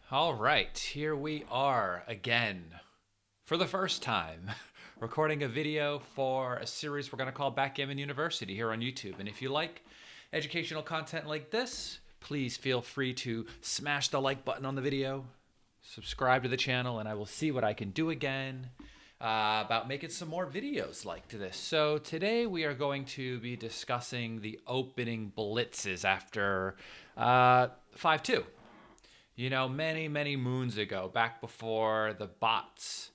All right, here we are again for the first time recording a video for a series we're going to call Backgammon University here on YouTube. And if you like educational content like this, please feel free to smash the like button on the video, subscribe to the channel, and I will see what I can do again about making some more videos like this. So today we are going to be discussing the opening blitzes after 5-2. You know, many, many moons ago, back before the bots,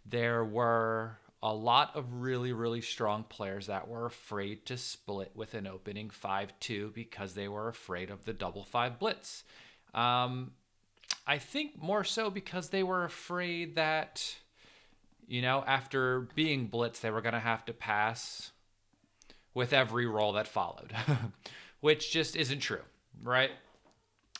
there were a lot of really, really strong players that were afraid to split with an opening 5-2 because they were afraid of the double 5 blitz. I think more so because they were afraid that, you know, after being blitzed, they were going to have to pass with every roll that followed, which just isn't true, right?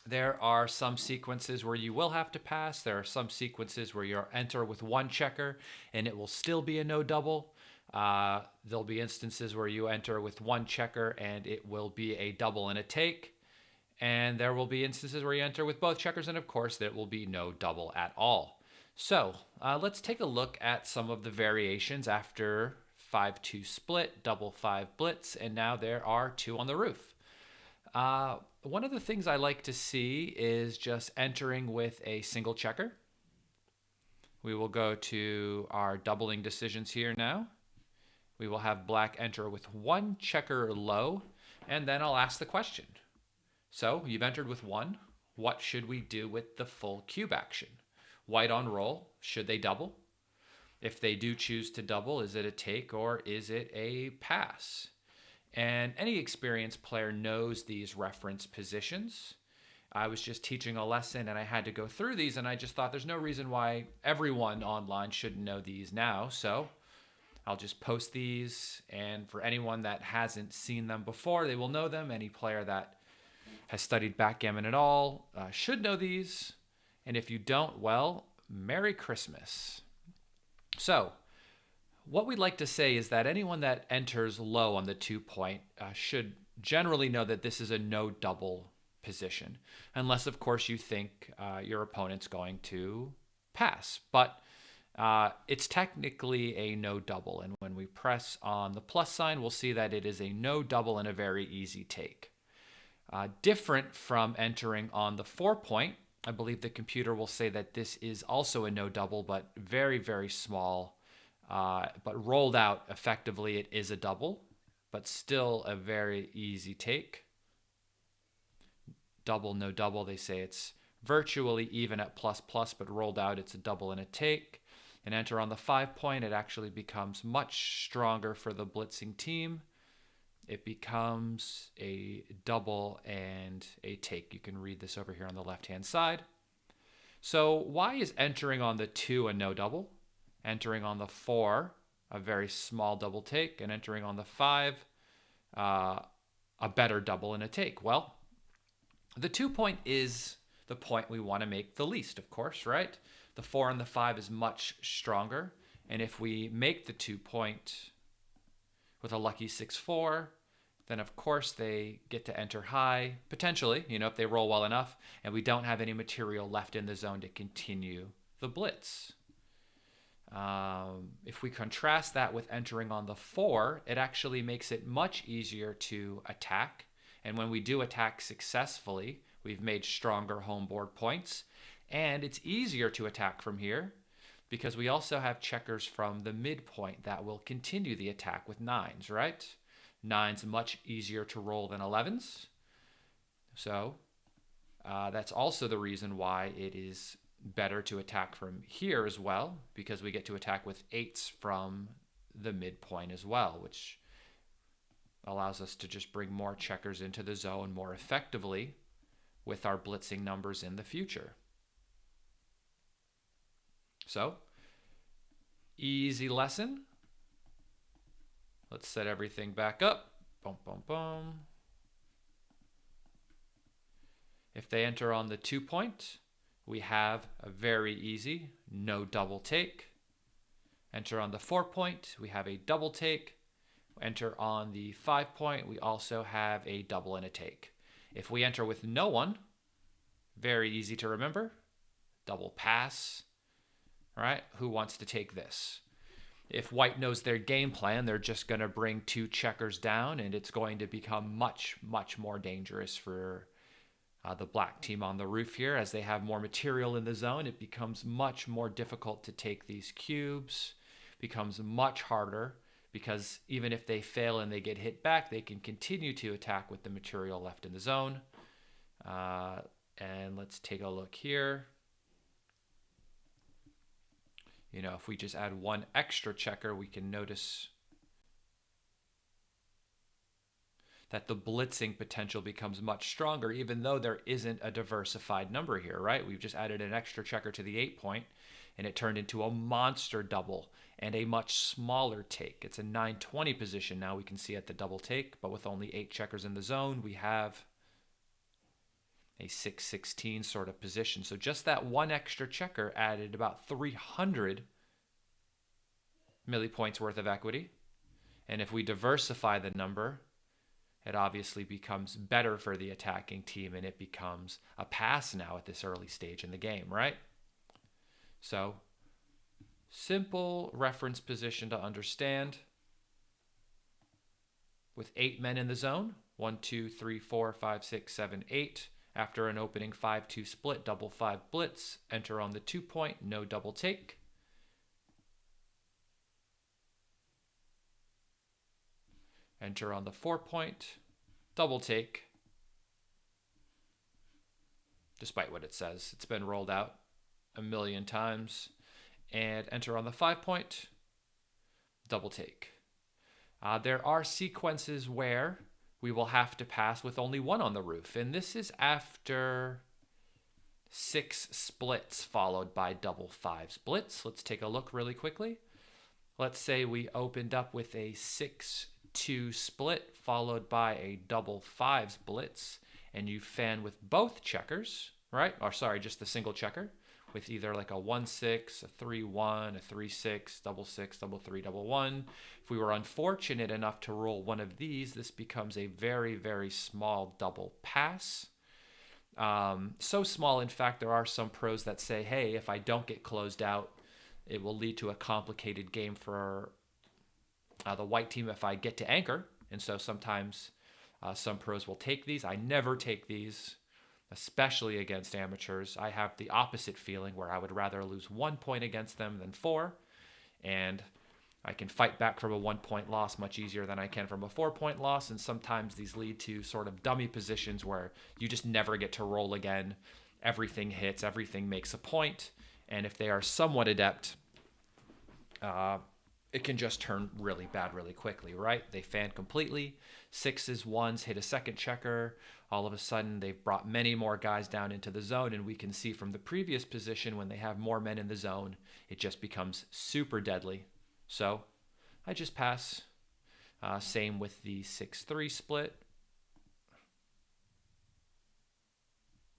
There are some sequences where you will have to pass. There are some sequences where you'll enter with one checker and it will still be a no double. There'll be instances where you enter with one checker and it will be a double and a take. And there will be instances where you enter with both checkers and of course there will be no double at all. So let's take a look at some of the variations after 5-2 split, double 5 blitz, and now there are 2 on the roof. One of the things I like to see is just entering with a single checker. We will go to our doubling decisions here now. We will have black enter with one checker low, and then I'll ask the question. So you've entered with 1. What should we do with the full cube action? White on roll, should they double? If they do choose to double, is it a take or is it a pass? And any experienced player knows these reference positions. I was just teaching a lesson and I had to go through these and I just thought there's no reason why everyone online shouldn't know these now. So I'll just post these, and for anyone that hasn't seen them before, they will know them. Any player that has studied backgammon at all should know these. And if you don't, well, Merry Christmas. So what we'd like to say is that anyone that enters low on the 2 point should generally know that this is a no double position, unless of course you think your opponent's going to pass. But it's technically a no double, and when we press on the plus sign, we'll see that it is a no double and a very easy take. Different from entering on the 4 point, I believe the computer will say that this is also a no double, but very, very small. But rolled out effectively, it is a double, but still a very easy take. Double, no double, they say it's virtually even at plus plus, but rolled out, it's a double and a take. And enter on the 5 point, it actually becomes much stronger for the blitzing team. It becomes a double and a take. You can read this over here on the left-hand side. So why is entering on the 2 a no double? Entering on the 4, a very small double take, and entering on the 5, a better double and a take. Well, the 2 point is the point we want to make the least, of course, right? The 4 and the 5 is much stronger, and if we make the 2 point with a lucky 6-4, then of course they get to enter high, potentially, you know, if they roll well enough, and we don't have any material left in the zone to continue the blitz. If we contrast that with entering on the 4, it actually makes it much easier to attack. And when we do attack successfully, we've made stronger home board points. And it's easier to attack from here because we also have checkers from the midpoint that will continue the attack with 9s, right? 9s much easier to roll than 11s. So that's also the reason why it is better to attack from here as well, because we get to attack with 8s from the midpoint as well, which allows us to just bring more checkers into the zone more effectively with our blitzing numbers in the future. So, easy lesson. Let's set everything back up. Boom, boom, boom. If they enter on the 2 point, we have a very easy no double take. Enter on the 4 point, we have a double take. Enter on the 5 point, we also have a double and a take. If we enter with no one, very easy to remember. double pass, right? Who wants to take this? If white knows their game plan, they're just going to bring 2 checkers down, and it's going to become much, much more dangerous for the black team on the roof here. As they have more material in the zone, it becomes much more difficult to take these cubes. Becomes much harder, because even if they fail and they get hit back, they can continue to attack with the material left in the zone. And let's take a look here. You know, if we just add 1 extra checker, we can notice that the blitzing potential becomes much stronger, even though there isn't a diversified number here, right? We've just added an extra checker to the 8 point, and it turned into a monster double and a much smaller take. It's a 920 position now, we can see at the double take, but with only 8 checkers in the zone, we have a 616 sort of position. So just that 1 extra checker added about 300 millipoints worth of equity. And if we diversify the number, it obviously becomes better for the attacking team, and it becomes a pass now at this early stage in the game, right? So, simple reference position to understand. With 8 men in the zone, 1, 2, 3, 4, 5, 6, 7, 8. After an opening 5-2 split, double 5 blitz, enter on the 2 point, no double take. Enter on the 4 point, double take. Despite what it says, it's been rolled out a million times. And enter on the 5 point, double take. There are sequences where we will have to pass with only 1 on the roof. And this is after 6 splits followed by double 5s blitz. Let's take a look really quickly. Let's say we opened up with a 6-2 split followed by a double 5s blitz, and you fan with both checkers, right? Or sorry, just the single checker with either like a 1-6, a 3-1, a 3-6, double 6, double 3, double 1. If we were unfortunate enough to roll one of these, this becomes a very, very small double pass. So small, in fact, there are some pros that say, hey, if I don't get closed out, it will lead to a complicated game for the white team if I get to anchor. And so sometimes some pros will take these. I never take these, especially against amateurs. I have the opposite feeling, where I would rather lose 1 point against them than 4. And I can fight back from a 1 point loss much easier than I can from a 4 point loss. And sometimes these lead to sort of dummy positions where you just never get to roll again. Everything hits, everything makes a point. And if they are somewhat adept, it can just turn really bad really quickly, right? They fan completely. 6s, 1s hit a second checker. All of a sudden, they've brought many more guys down into the zone, and we can see from the previous position, when they have more men in the zone, it just becomes super deadly. So I just pass. Same with the 6-3 split.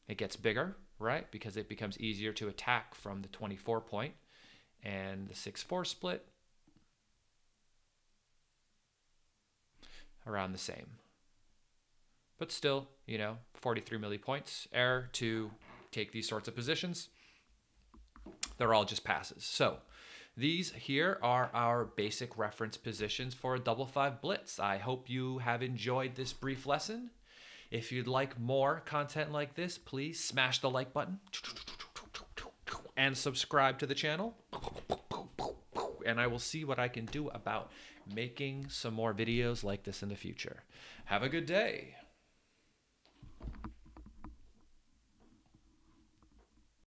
It gets bigger, right? Because it becomes easier to attack from the 24 point. And the 6-4 split, around the same. But still, 43 millipoints. Error to take these sorts of positions. They're all just passes. So these here are our basic reference positions for a double 5 blitz. I hope you have enjoyed this brief lesson. If you'd like more content like this, please smash the like button and subscribe to the channel. And I will see what I can do about making some more videos like this in the future. Have a good day.